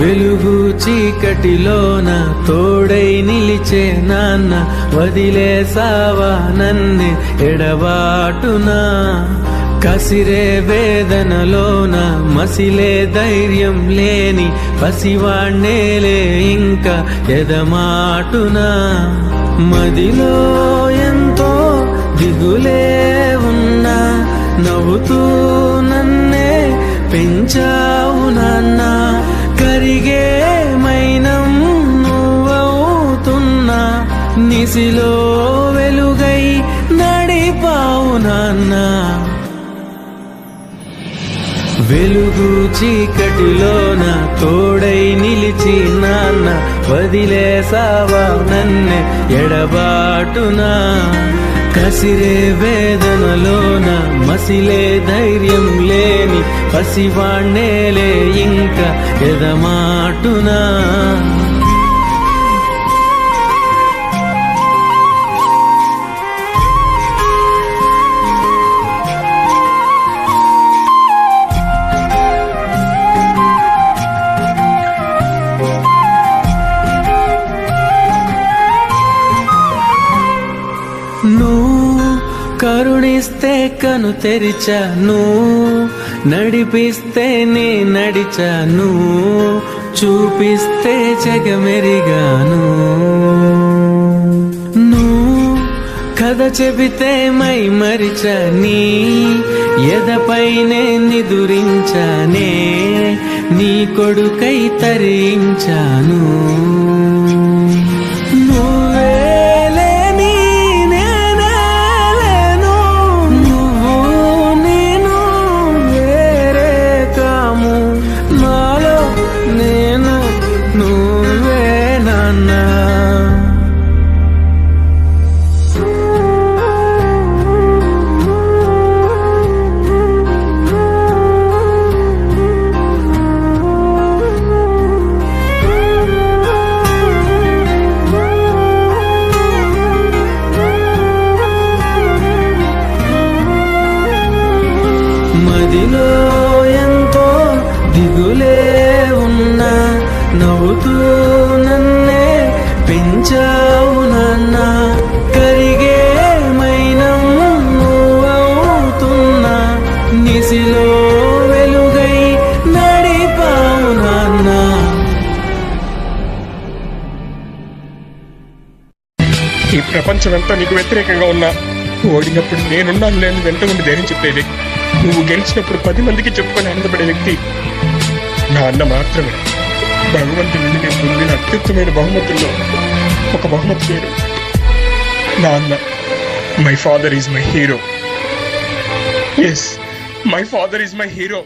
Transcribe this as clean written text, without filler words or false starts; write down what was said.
వెలుగు చీకటిలోన తోడై నిలిచే నాన్న, వదిలేసావా నన్నే ఎడబాటునా. కసిరే వేదనలోన మసిలే ధైర్యం లేని పసివాణ్ణేలే ఇంకా ఎదమాటునా. మదిలో ఎంతో దిగులే ఉన్నా, నవ్వుతూ నన్నే పెంచావు నాన్న. కరిగే మైనం నువ్వవుతున్నా, నిసిలో వెలుగై నడిపావు నాన్న. వెలుగు చీకటిలోన తోడై నిలిచి నాన్న, వదిలేసావా నన్నే ఎడబాటునా. కసిరే వేదనలోన మసిలే ధైర్యం లేని పసివాణ్ణేలే ఇంకా ఎదమాటునా. నువ్వు కరుణిస్తే కను తెరిచాను, నడిపిస్తే నే నడిచాను, చూపిస్తే జగమెరిగాను. నువ్వు కథ చెబితే మై మరిచని, ఎదపైనే నిదురించానే, నీ కొడుకై తరించాను. మదిలో ఎంతో దిగులే ఉన్నా, నవ్వుతూ నన్నే పెంచావు నాన్న. కరిగే మైనం నువ్వవుతున్నా, నిసిలో వెలుగై నడిపావు నాన్న. ఈ ప్రపంచమంతా నీకు వ్యతిరేకంగా ఉన్నా, ఓడినప్పుడు నేనున్నాను లేని వెంట ఉండి ధైర్యం చెప్పేది. నువ్వు గెలిచినప్పుడు 10 మందికి చెప్పుకొని ఆనందపడే వ్యక్తి నా అన్న మాత్రమే. భగవంతుని నుండి నేను పొందిన అత్యుత్తమైన బహుమతుల్లో ఒక బహుమతి పేరు నా అన్న. My father is my hero. Yes, my father is my hero.